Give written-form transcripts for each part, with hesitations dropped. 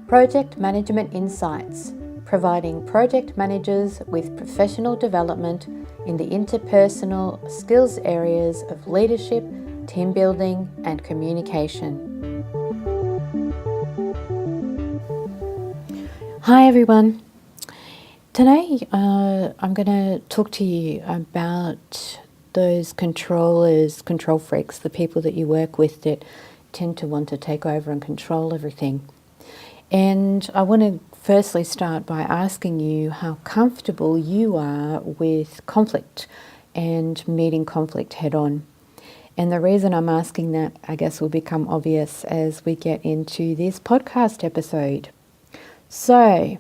Project Management Insights, providing project managers with professional development in the interpersonal skills areas of leadership, team building, and communication. Hi everyone. Today I'm going to talk to you about those control freaks, the people that you work with that tend to want to take over and control everything. And I want to firstly start by asking you how comfortable you are with conflict and meeting conflict head on. And the reason I'm asking that, I guess, will become obvious as we get into this podcast episode. So,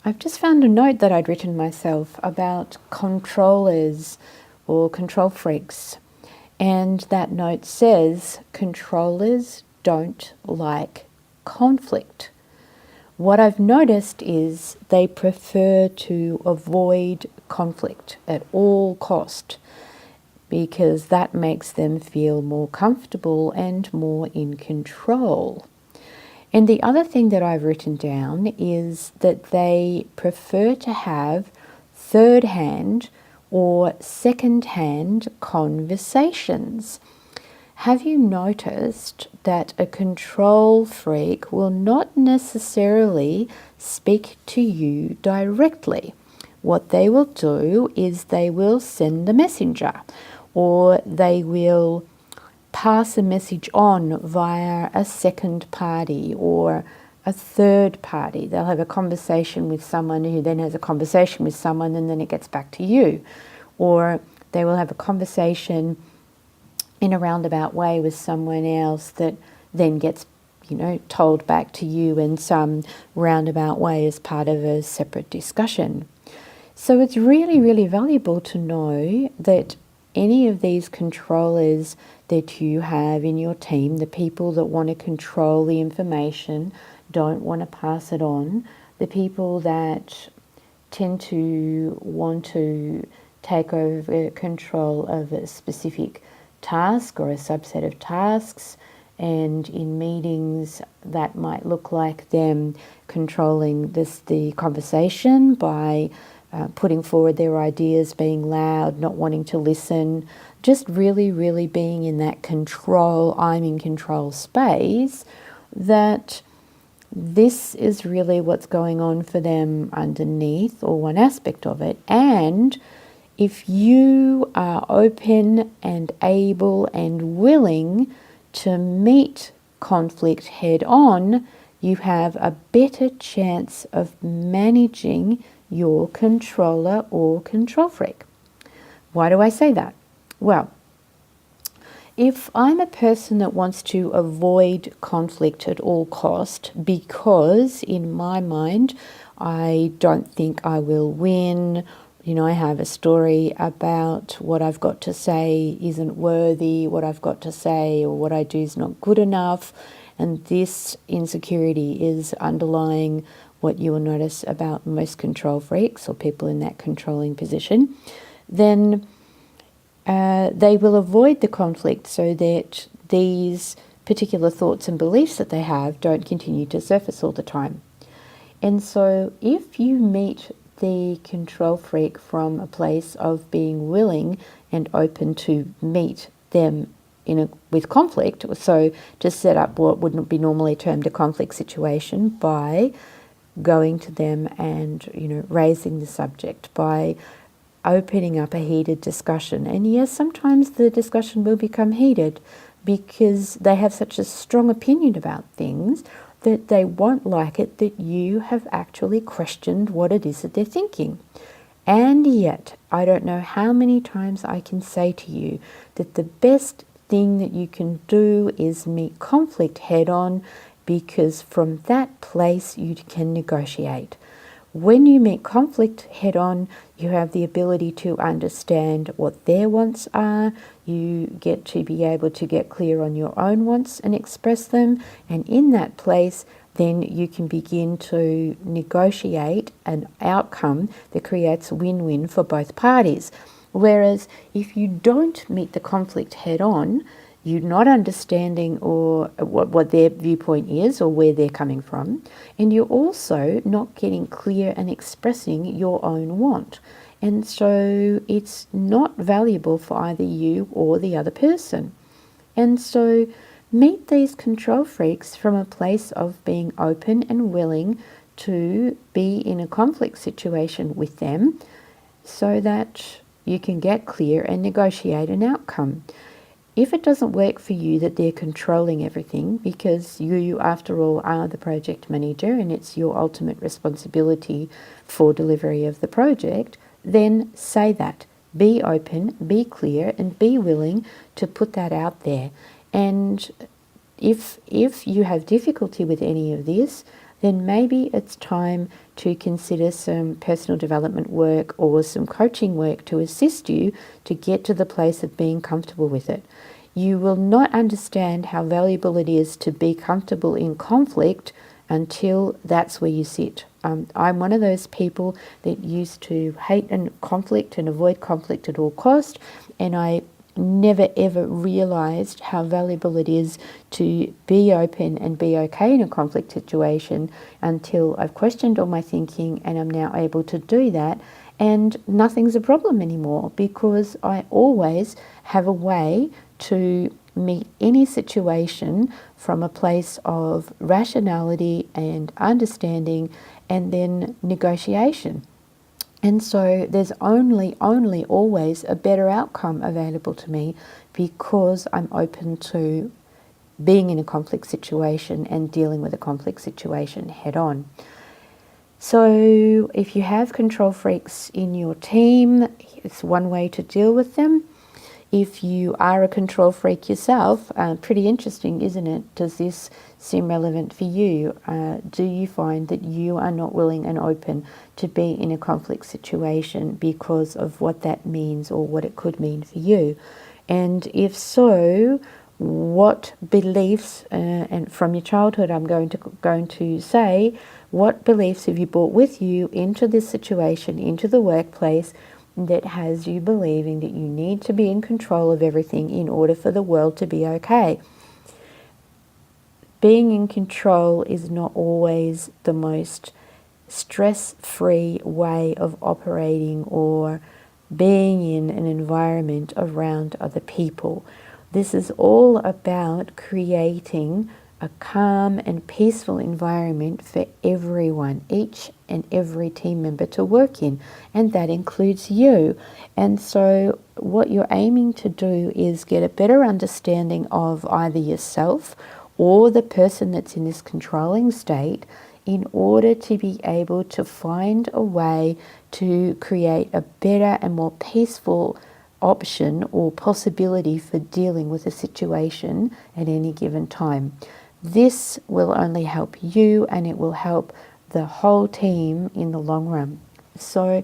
I've just found a note that I'd written myself about controllers or control freaks. And that note says, controllers don't like conflict. What I've noticed is they prefer to avoid conflict at all cost because that makes them feel more comfortable and more in control. And the other thing that I've written down is that they prefer to have third-hand or second-hand conversations. Have you noticed that a control freak will not necessarily speak to you directly? What they will do is they will send a messenger, or they will pass a message on via a second party or a third party. They'll have a conversation with someone who then has a conversation with someone, and then it gets back to you. Or they will have a conversation in a roundabout way with someone else that then gets, told back to you in some roundabout way as part of a separate discussion. So it's really, really valuable to know that any of these controllers that you have in your team, the people that want to control the information, don't want to pass it on, the people that tend to want to take over control of a specific task or a subset of tasks, and in meetings that might look like them controlling the conversation by putting forward their ideas, being loud, not wanting to listen, just really, really being in that control, I'm in control space, that this is really what's going on for them underneath, or one aspect of it. And if you are open and able and willing to meet conflict head on, you have a better chance of managing your controller or control freak. Why do I say that? Well, if I'm a person that wants to avoid conflict at all cost because in my mind I don't think I will win, I have a story about what I've got to say isn't worthy, what I've got to say or what I do is not good enough, and this insecurity is underlying what you will notice about most control freaks or people in that controlling position, then they will avoid the conflict so that these particular thoughts and beliefs that they have don't continue to surface all the time. And so if you meet the control freak from a place of being willing and open to meet them with conflict, so to set up what wouldn't be normally termed a conflict situation by going to them and raising the subject, by opening up a heated discussion. And yes, sometimes the discussion will become heated because they have such a strong opinion about things that they won't like it that you have actually questioned what it is that they're thinking. And yet, I don't know how many times I can say to you that the best thing that you can do is meet conflict head on, because from that place you can negotiate. When you meet conflict head on, you have the ability to understand what their wants are. You get to be able to get clear on your own wants and express them. And in that place, then you can begin to negotiate an outcome that creates win-win for both parties. Whereas if you don't meet the conflict head on, you not understanding or what their viewpoint is or where they're coming from, and you're also not getting clear and expressing your own want. And so it's not valuable for either you or the other person. And so meet these control freaks from a place of being open and willing to be in a conflict situation with them so that you can get clear and negotiate an outcome. If it doesn't work for you that they're controlling everything, because you, after all, are the project manager and it's your ultimate responsibility for delivery of the project, then say that. Be open, be clear, and be willing to put that out there. And if you have difficulty with any of this, then maybe it's time to consider some personal development work or some coaching work to assist you to get to the place of being comfortable with it. You will not understand how valuable it is to be comfortable in conflict until that's where you sit. I'm one of those people that used to hate conflict and avoid conflict at all cost, and I never ever realized how valuable it is to be open and be okay in a conflict situation until I've questioned all my thinking and I'm now able to do that, and nothing's a problem anymore because I always have a way to meet any situation from a place of rationality and understanding and then negotiation. And so there's only always a better outcome available to me because I'm open to being in a conflict situation and dealing with a conflict situation head on. So if you have control freaks in your team, it's one way to deal with them. If you are a control freak yourself, pretty interesting, isn't it? Does this seem relevant for you? Do you find that you are not willing and open to be in a conflict situation because of what that means or what it could mean for you? And if so, what beliefs, and from your childhood I'm going to say, what beliefs have you brought with you into this situation, into the workplace, that has you believing that you need to be in control of everything in order for the world to be okay? Being in control is not always the most stress-free way of operating or being in an environment around other people. This is all about creating a calm and peaceful environment for everyone, each and every team member to work in, and that includes you. And so what you're aiming to do is get a better understanding of either yourself or the person that's in this controlling state in order to be able to find a way to create a better and more peaceful option or possibility for dealing with a situation at any given time. This will only help you and it will help the whole team in the long run. So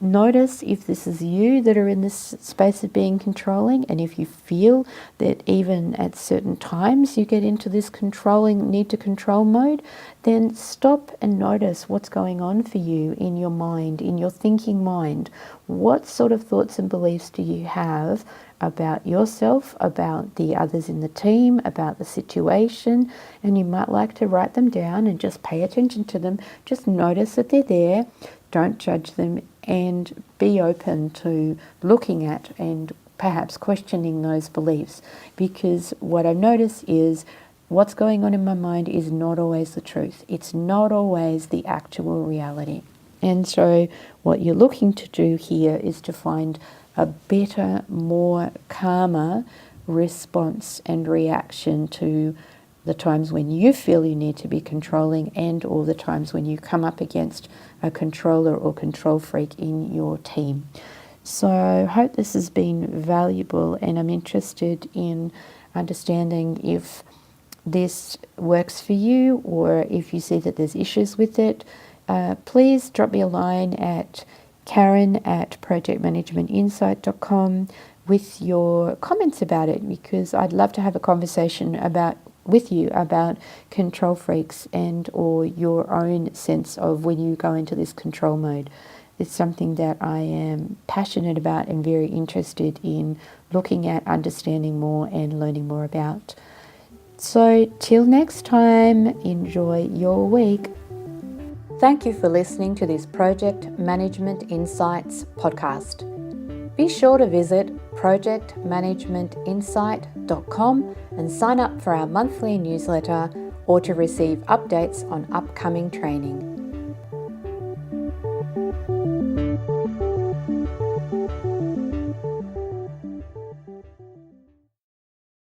notice if this is you that are in this space of being controlling, and if you feel that even at certain times you get into this controlling, need to control mode, then stop and notice what's going on for you in your mind, in your thinking mind. What sort of thoughts and beliefs do you have about yourself, about the others in the team, about the situation? And you might like to write them down and just pay attention to them. Just notice that they're there. Don't judge them, and be open to looking at and perhaps questioning those beliefs, because what I've noticed is what's going on in my mind is not always the truth. It's not always the actual reality. And so what you're looking to do here is to find a better, more calmer response and reaction to the times when you feel you need to be controlling, and all the times when you come up against a controller or control freak in your team. So I hope this has been valuable, and I'm interested in understanding if this works for you or if you see that there's issues with it. Please drop me a line at Karen@projectmanagementinsight.com with your comments about it, because I'd love to have a conversation with you about control freaks and or your own sense of when you go into this control mode. It's something that I am passionate about and very interested in looking at, understanding more and learning more about. So till next time, enjoy your week. Thank you for listening to this Project Management Insights podcast. Be sure to visit projectmanagementinsight.com and sign up for our monthly newsletter or to receive updates on upcoming training.